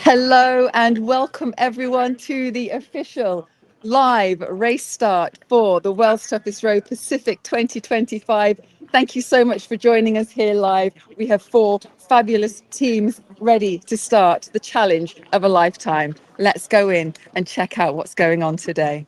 Hello and welcome everyone to the official live race start for the World's Toughest Row Pacific 2025. Thank you so much for joining us here live. We have 4 fabulous teams ready to start the challenge of a lifetime. Let's go in and check out what's going on today.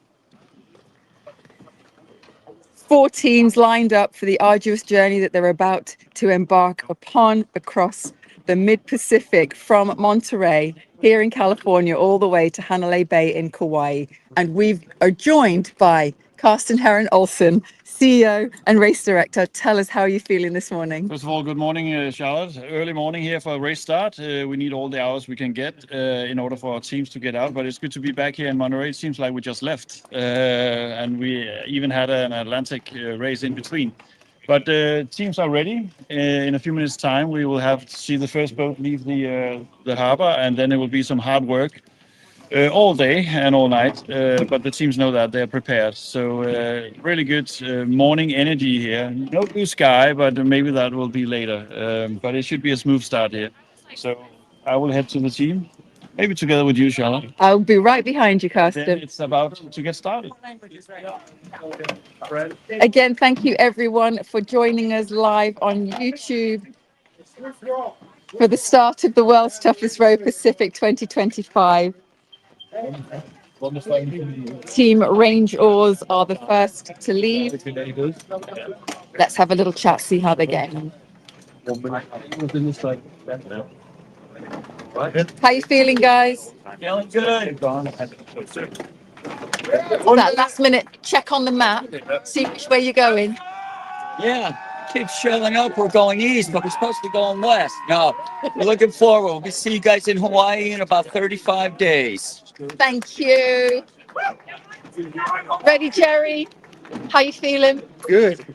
4 teams lined up for the arduous journey that they're about to embark upon across the mid-Pacific from Monterey here in California all the way to Hanalei Bay in Kauai. And we are joined by Carsten Heron Olsen, CEO and race director. Tell us how you're feeling this morning. First of all, good morning, Charlotte. Early morning here for a race start. We need all the hours we can get in order for our teams to get out, but it's good to be back here in Monterey. It seems like we just left, and we even had an Atlantic race in between. But teams are ready. In a few minutes' time, we will have to see the first boat leave the harbor, and then it will be some hard work all day and all night. But the teams know that they're prepared. So really good morning energy here. No blue sky, but maybe that will be later. But it should be a smooth start here. So I will head to the team. Maybe together with you, Charlotte. I'll be right behind you, Carsten. Then it's about to get started. Again, thank you everyone for joining us live on YouTube for the start of the World's Toughest Row Pacific 2025. Team Range Oars are the first to leave. Let's have a little chat, see how they're getting on. How you feeling, guys? Feeling good. That last minute check on the map, see which way you're going. Yeah, keeps showing up. We're going east, but we're supposed to be going west. No, we're looking forward. We'll see you guys in Hawaii in about 35 days. Thank you. Ready, Jerry? How you feeling? Good.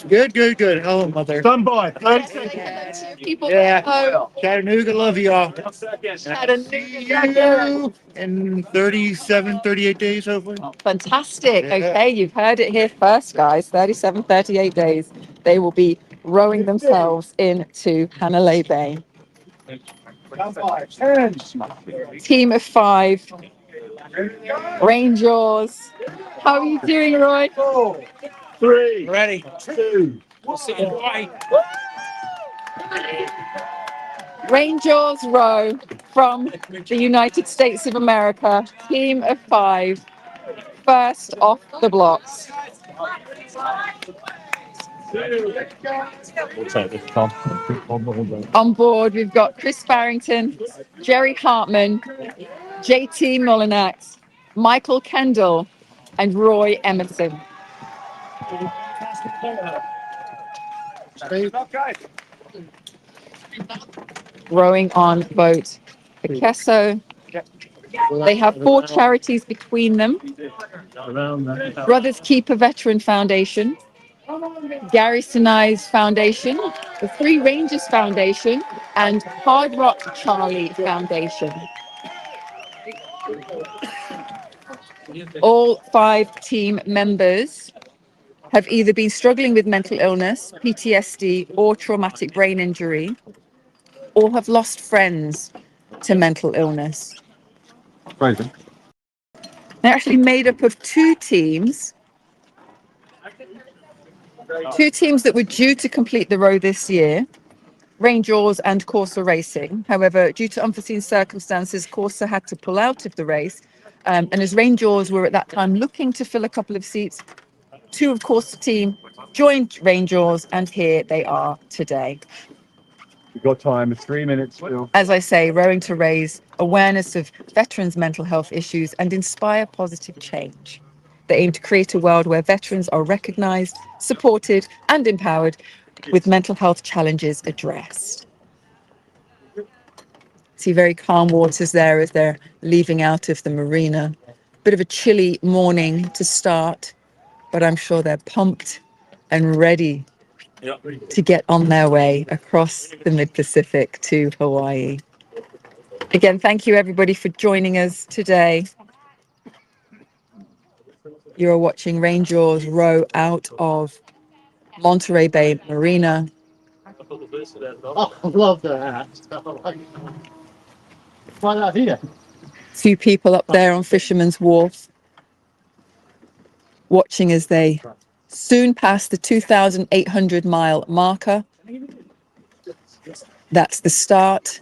Hello, mother. Sunboy. People Yeah. Chattanooga, love y'all. Chattanooga. In 37, 38 days, hopefully. Fantastic. Yeah. Okay, you've heard it here first, guys. 37, 38 days. They will be rowing themselves into Hanalei Bay. Team of 5. Range Oars. How are you doing, Roy? 3, Ready? 2. We'll see you in Hawaii. Range Oars row from the United States of America. Team of 5. First off the blocks. On board, we've got Chris Barrington, Jerry Hartman, JT Mullinax, Michael Kendall, and Roy Emerson. Rowing on boat Picasso. They have 4 charities between them. Brothers Keeper Veteran Foundation, Gary Sinai's Foundation, the 3 Rangers Foundation, and Hard Rock Charlie Foundation. All 5 team members have either been struggling with mental illness, PTSD, or traumatic brain injury, or have lost friends to mental illness. They're They're actually made up of 2 teams. 2 teams that were due to complete the row this year, Range Oars and Corsa Racing. However, due to unforeseen circumstances, Corsa had to pull out of the race. And as Range Oars were at that time looking to fill a couple of seats, 2 of Corsa team joined Range Oars, and here they are today. We've got time. It's 3 minutes still. As I say, rowing to raise awareness of veterans' mental health issues and inspire positive change. They aim to create a world where veterans are recognised, supported, and empowered, with mental health challenges addressed. See very calm waters there as they're leaving out of the marina. Bit of a chilly morning to start, but I'm sure they're pumped and ready to get on their way across the mid-Pacific to Hawaii. Again, thank you everybody for joining us today. You're watching Range Oars row out of Monterey Bay Marina. Oh, I love that. Find out here. Few people up there on Fisherman's Wharf watching as they soon pass the 2,800 mile marker. That's the start.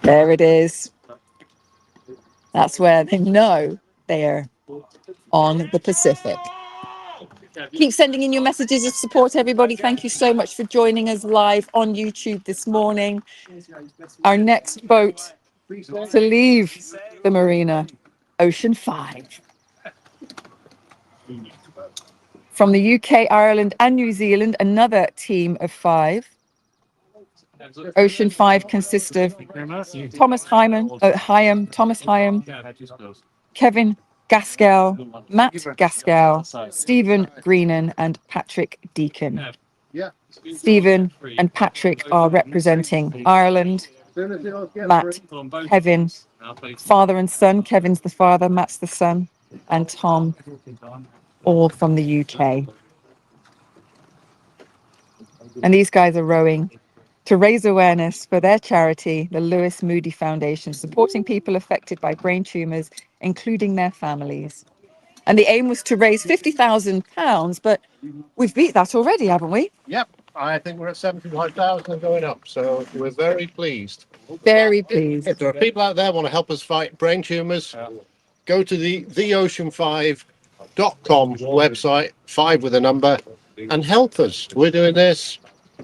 There it is. That's where they know they're on the Pacific. Keep sending in your messages of support, everybody. Thank you so much for joining us live on YouTube this morning. Our next boat to leave the marina, Ocean 5. From the UK, Ireland, and New Zealand, another team of 5. Ocean 5 consists of Thomas Hyam, Kevin Gaskell, Matt Gaskell, Stephen Greenan, and Patrick Deacon. Stephen and Patrick are representing Ireland. Matt, Kevin, father and son. Kevin's the father, Matt's the son, and Tom, all from the UK. And these guys are rowing to raise awareness for their charity, the Lewis Moody Foundation, supporting people affected by brain tumours, including their families. And the aim was to raise £50,000, but we've beat that already, haven't we? Yep, I think we're at 75,000 and going up, so we're very pleased. Very pleased. If there are people out there who want to help us fight brain tumours, go to the theocean5.com website, 5 with a number, and help us. We're doing this.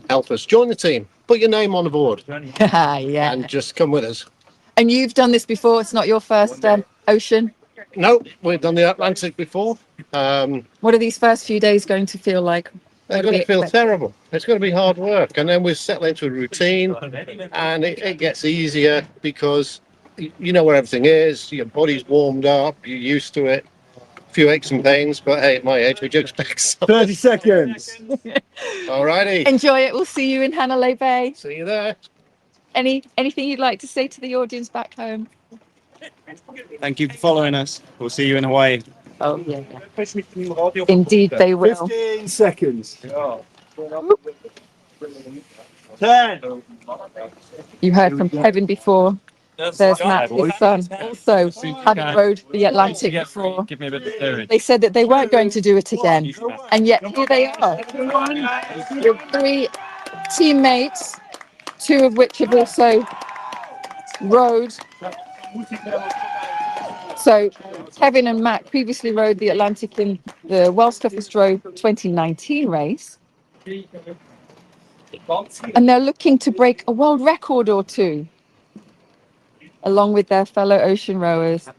Help us. Join the team. Put your name on the board Yeah. and just come with us. And you've done this before. It's not your first ocean. No, we've done the Atlantic before. What are these first few days going to feel like? They're going to feel terrible. It's going to be hard work. And then we settle into a routine and it gets easier because you know where everything is. Your body's warmed up. You're used to it. A few aches and pains, but hey, at my age, we do expect some. 30 seconds. All righty. Enjoy it. We'll see you in Hanalei Bay. See you there. Anything you'd like to say to the audience back home? Thank you for following us. We'll see you in Hawaii. Oh, yeah. Indeed, they will. 15 seconds. 10. You heard from Kevin before. There's Matt, his son, also having rowed the Atlantic before. Give me a bit of theory. They said that they weren't going to do it again, and yet here they are. With 3 teammates, 2 of which have also rowed. So Kevin and Matt previously rowed the Atlantic in the World's Toughest Row 2019 race. And they're looking to break a world record or 2, along with their fellow ocean rowers,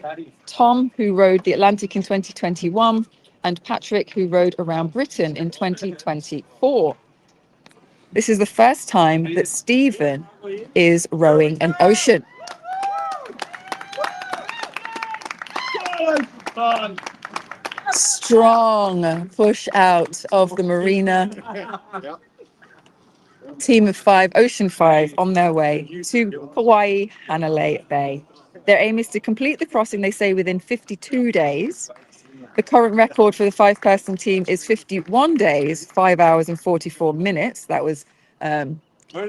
Tom, who rowed the Atlantic in 2021, and Patrick, who rowed around Britain in 2024. This is the first time that Stephen is rowing an ocean. Strong push out of the marina. Team of 5, Ocean 5, on their way to Hawaii, Hanalei Bay. Their aim is to complete the crossing, they say, within 52 days. The current record for the 5-person team is 51 days, 5 hours and 44 minutes. That was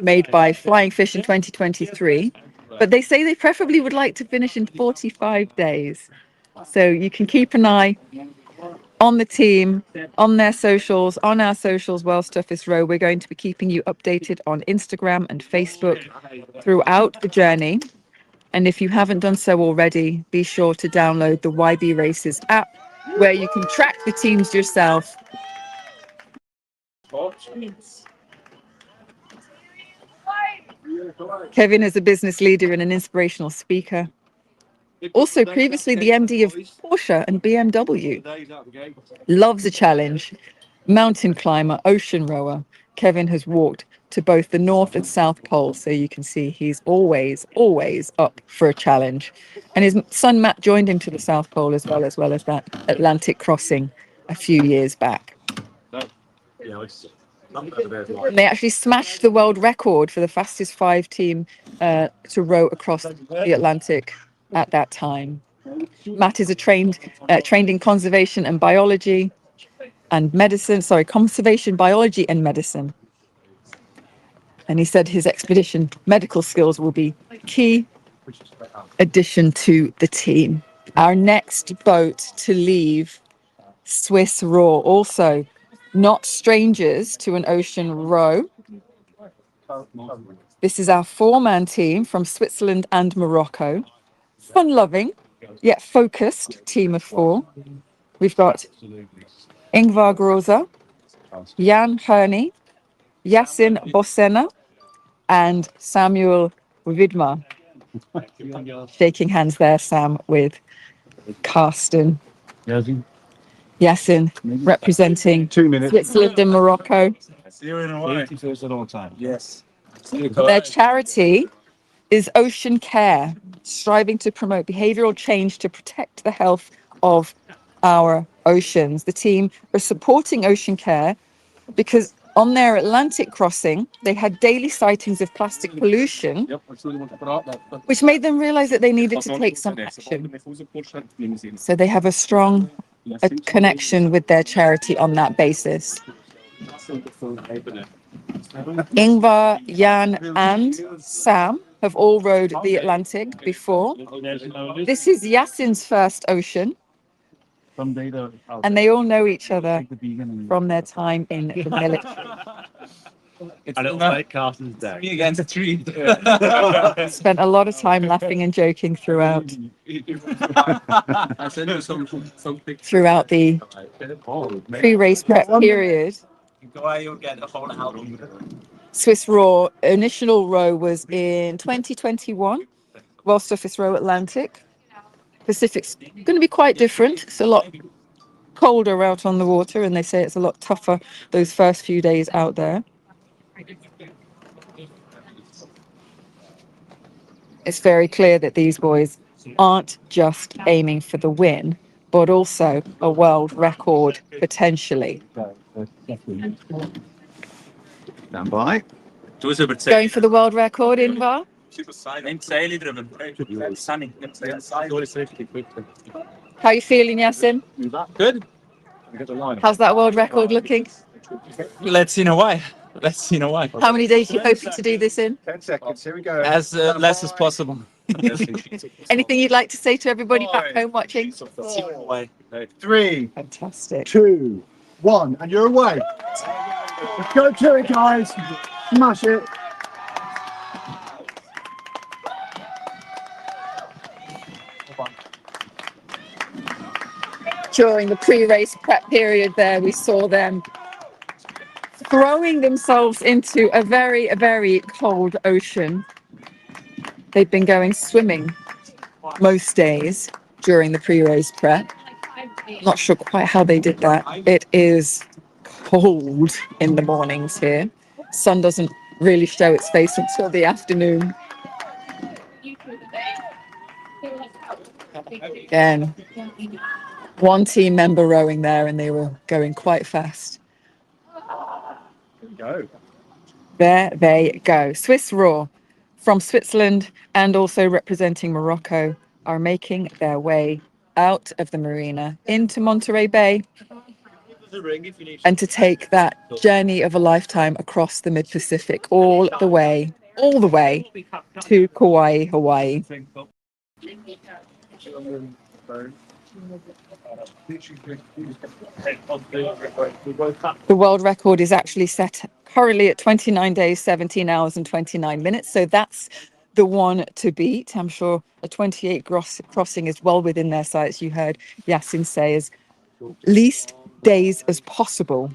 made by Flying Fish in 2023. But they say they preferably would like to finish in 45 days. So you can keep an eye on the team, on their socials, on our socials, World's Toughest Row. We're going to be keeping you updated on Instagram and Facebook throughout the journey. And if you haven't done so already, be sure to download the YB Races app, where you can track the teams yourself. Kevin is a business leader and an inspirational speaker. Also previously the MD of Porsche and BMW. Loves a challenge. Mountain climber, ocean rower. Kevin has walked to both the North and South Pole, so you can see he's always up for a challenge. And his son Matt joined him to the South Pole as well as that Atlantic crossing a few years back. And they actually smashed the world record for the fastest 5 team to row across the Atlantic at that time. Matt is trained in conservation biology and medicine. And he said his expedition medical skills will be key addition to the team. Our next boat to leave Swiss Roar, also not strangers to an ocean row. This is our four-man team from Switzerland and Morocco. Fun-loving, yet focused team of four. We've got Ingvar Groza, Jan Herney, Yassin Bosena, and Samuel Widmer. Shaking hands there, Sam, with Carsten. Yassin representing 2 minutes. Switzerland and Morocco. Yes. Their charity is Ocean Care, striving to promote behavioral change to protect the health of our oceans. The team are supporting Ocean Care because on their Atlantic crossing, they had daily sightings of plastic pollution, which made them realize that they needed to take some action. So they have a strong connection with their charity on that basis. Ingvar, Jan, and Sam have all rowed the Atlantic before. This is Yassin's first ocean, and they all know each other from their time in the military. And it'll make Carson's day. Me against a tree. Spent a lot of time laughing and joking throughout the pre-race prep period. Swiss Roar initial row was in 2021, World Surface Row Atlantic. Pacific's going to be quite different. It's a lot colder out on the water, and they say it's a lot tougher those first few days out there. It's very clear that these boys aren't just aiming for the win, but also a world record potentially. Stand by. Going for the world record, Ingvar? How are you feeling, Yassin? Good. How's that world record looking? Let's see in a while. Let's see in a while. How many days are you hoping to do this in? 10 seconds. Here we go. As less as possible. Anything you'd like to say to everybody back home watching? 3, Fantastic. 2, 1, and you're away. Let's go to it, guys. Smash it. During the pre-race prep period there, we saw them throwing themselves into a very, very cold ocean. They've been going swimming most days during the pre-race prep. Not sure quite how they did that. It is cold in the mornings here. Sun doesn't really show its face until the afternoon. Again, one team member rowing there, and they were going quite fast. Go. There they go. Swiss Roar from Switzerland and also representing Morocco are making their way out of the marina into Monterey Bay and to take that journey of a lifetime across the mid-Pacific all the way to Kauai, Hawaii. The world record is actually set currently at 29 days, 17 hours and 29 minutes. So that's the one to beat. I'm sure a 28 crossing is well within their sights. You heard Yassin say as least days as possible.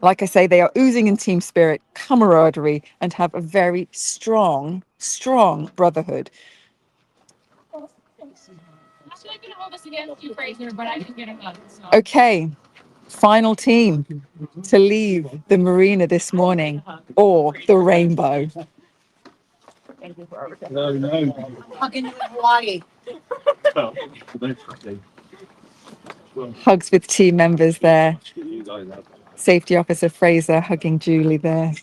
Like I say, they are oozing in team spirit, camaraderie, and have a very strong brotherhood. Okay, final team to leave the marina this morning, Oar the Rainbow. Hugs with team members there. Safety Officer Fraser hugging Julie there.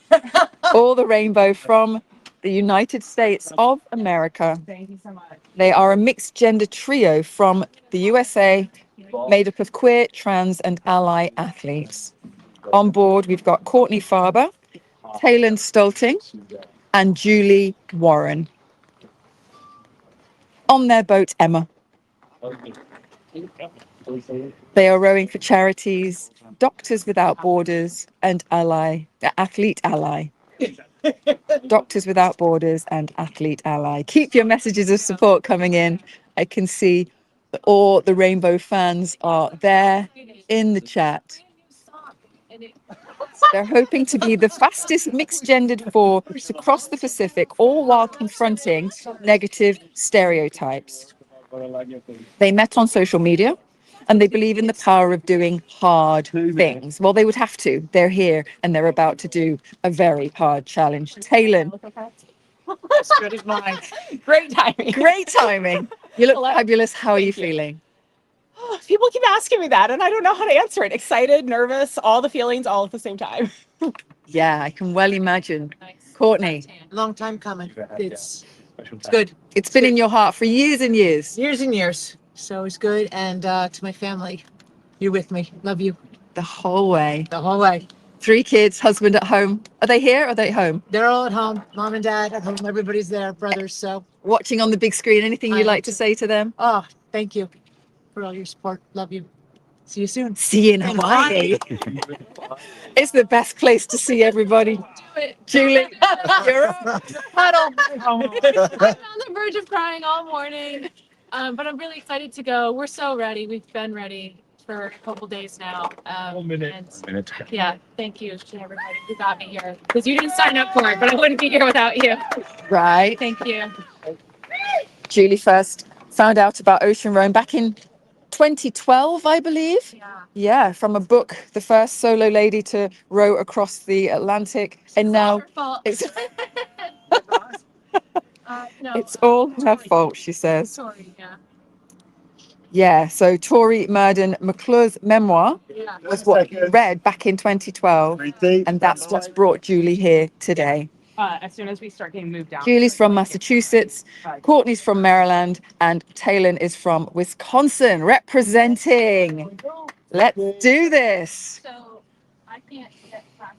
Oar the Rainbow from the United States of America. They are a mixed gender trio from the USA, made up of queer, trans, and ally athletes. On board, we've got Courtney Farber, Taylor Stolting, and Julie Warren. On their boat, Emma. They are rowing for charities, Doctors Without Borders and Athlete Ally. Doctors Without Borders and Athlete Ally. Keep your messages of support coming in. I can see that all the Rainbow fans are there in the chat. They're hoping to be the fastest mixed-gendered four to cross the Pacific, all while confronting negative stereotypes. They met on social media, and they believe in the power of doing hard things. Well, they would have to. They're here, and they're about to do a very hard challenge. Taylor. As good as mine. Great timing. Great timing. You look fabulous. How are you feeling? People keep asking me that, and I don't know how to answer it. Excited, nervous, all the feelings all at the same time. Yeah, I can well imagine. Courtney. Long time coming. It's good. It's been in your heart for years and years. Years and years. So it's good. And to my family, you're with me. Love you. The whole way. The whole way. 3 kids, husband at home. Are they here or are they at home? They're all at home. Mom and dad at home. Everybody's there. Brothers. So watching on the big screen. Anything you'd like to say to them? Oh, thank you for all your support. Love you. See you soon. See you in Hawaii. It's the best place to see everybody. Do it. Julie, you're up. Paddle. I'm on the verge of crying all morning, but I'm really excited to go. We're so ready. We've been ready for a couple days now. Yeah, thank you to everybody who got me here, because you didn't sign up for it, but I wouldn't be here without you. Right. Thank you. Julie first found out about ocean rowing back in 2012, I believe. Yeah, from a book, the first solo lady to row across the Atlantic. And now it's no, it's all her fault, she says. Sorry, yeah. Yeah, so Tori Murden McClure's memoir was what you read back in 2012, and that's what's brought Julie here today. As soon as we start getting moved down. Julie's from Massachusetts, Courtney's from Maryland, and Taylor is from Wisconsin, representing. Let's do this. So I can't get past.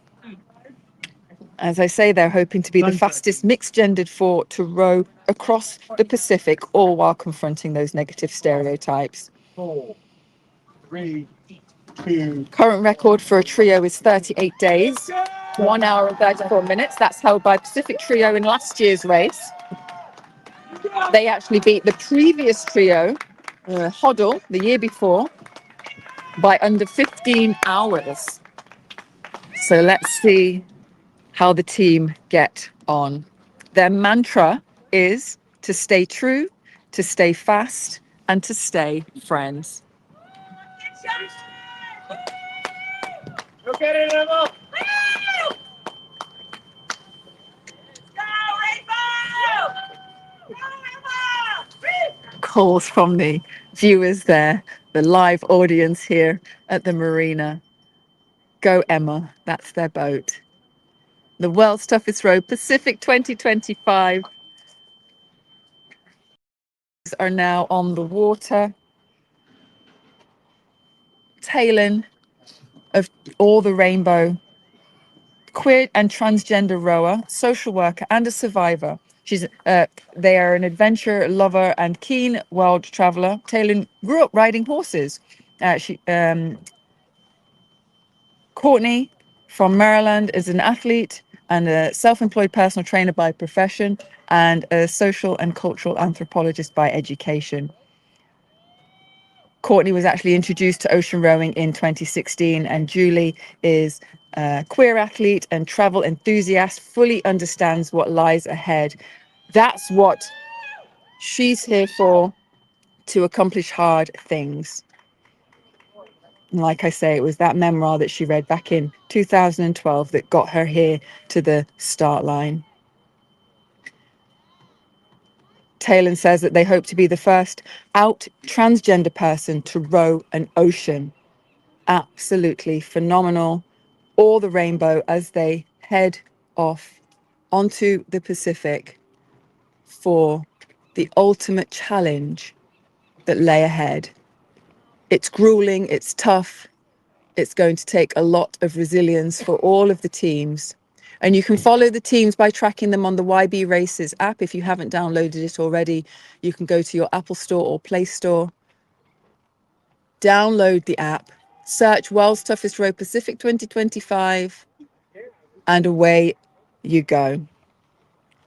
As I say, they're hoping to be the fastest mixed-gendered four to row across the Pacific, all while confronting those negative stereotypes. 4, 3, 2. Current record for a trio is 38 days, 1 hour and 34 minutes. That's held by Pacific Trio in last year's race. They actually beat the previous trio, Hoddle, the year before, by under 15 hours. So let's see how the team get on. Their mantra is to stay true, to stay fast, and to stay friends. Look at it, Emma. Calls from the viewers there, the live audience here at the marina. Go Emma, that's their boat. The world's toughest row, Pacific 2025, are now on the water. Taylor of Oar the Rainbow, queer and transgender rower, social worker, and a survivor. They are an adventure lover and keen world traveler. Taylor grew up riding horses. Courtney from Maryland is an athlete and a self-employed personal trainer by profession and a social and cultural anthropologist by education. Courtney was actually introduced to ocean rowing in 2016, and Julie is a queer athlete and travel enthusiast, fully understands what lies ahead. That's what she's here for, to accomplish hard things. And like I say, it was that memoir that she read back in 2012 that got her here to the start line. Taylor says that they hope to be the first out transgender person to row an ocean. Absolutely phenomenal. Oar the Rainbow as they head off onto the Pacific for the ultimate challenge that lay ahead. It's grueling, it's tough. It's going to take a lot of resilience for all of the teams. And you can follow the teams by tracking them on the YB Races app. If you haven't downloaded it already, you can go to your Apple Store or Play Store, download the app, search World's Toughest Row Pacific 2025, and away you go.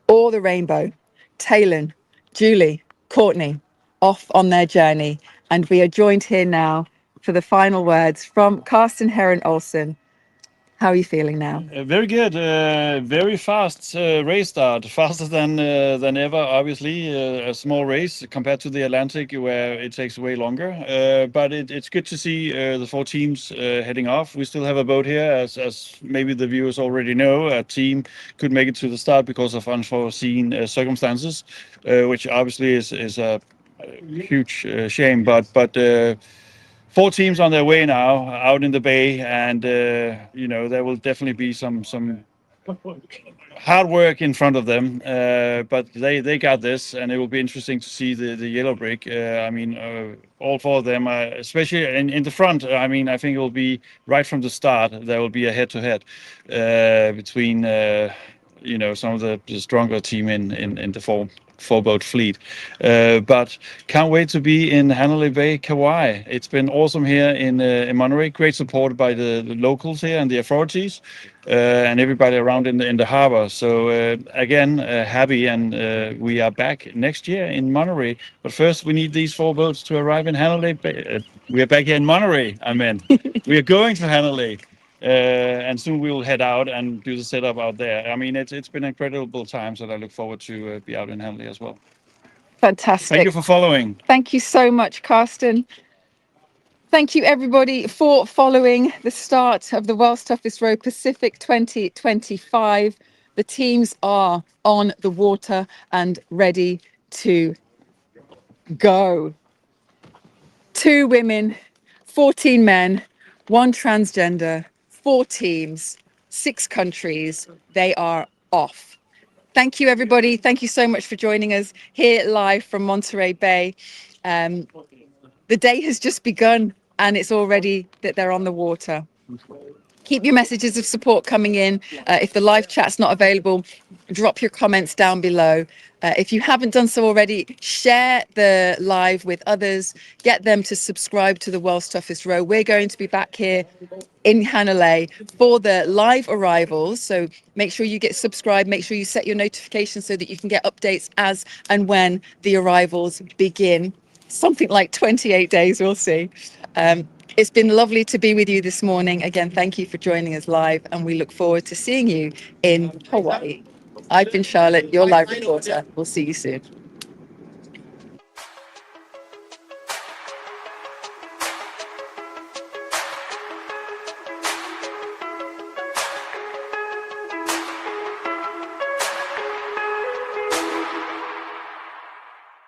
Oar the Rainbow, Taylor, Julie, Courtney, off on their journey. And we are joined here now for the final words from Karsten Heron Olsen. How are you feeling now? Very good. Very fast race start. Faster than ever, obviously. A small race compared to the Atlantic, where it takes way longer. But it's good to see the 4 teams heading off. We still have a boat here, as maybe the viewers already know. A team could make it to the start because of unforeseen circumstances, which obviously is a huge shame. But 4 teams on their way now out in the bay, and there will definitely be some hard work in front of them, but they got this, and it will be interesting to see the yellow brick. All 4 of them, especially in the front. I think it will be right from the start. There will be a head-to-head between some of the stronger team in the four boat fleet, but can't wait to be in Hanalei Bay, Kauai. It's been awesome here in Monterey. Great support by the locals here and the authorities, and everybody around in the harbor. So again, happy, and we are back next year in Monterey. But first, we need these 4 boats to arrive in Hanalei Bay. We are back here in Monterey. We are going to Hanalei. And soon we will head out and do the setup out there. It's been incredible times, and I look forward to be out in Hanley as well. Fantastic. Thank you for following. Thank you so much, Karsten. Thank you, everybody, for following the start of the World's Toughest Row Pacific 2025. The teams are on the water and ready to go. 2 women, 14 men, 1 transgender, 4 teams, 6 countries. They are off. Thank you, everybody. Thank you so much for joining us here live from Monterey Bay. The day has just begun, and it's already that they're on the water. Keep your messages of support coming in. If the live chat's not available, drop your comments down below. If you haven't done so already, share the live with others. Get them to subscribe to the World's Toughest Row. We're going to be back here in Hanalei for the live arrivals. So make sure you get subscribed. Make sure you set your notifications so that you can get updates as and when the arrivals begin. Something like 28 days, we'll see. It's been lovely to be with you this morning. Again, thank you for joining us live, and we look forward to seeing you in Hawaii. I've been Charlotte, your live reporter. We'll see you soon.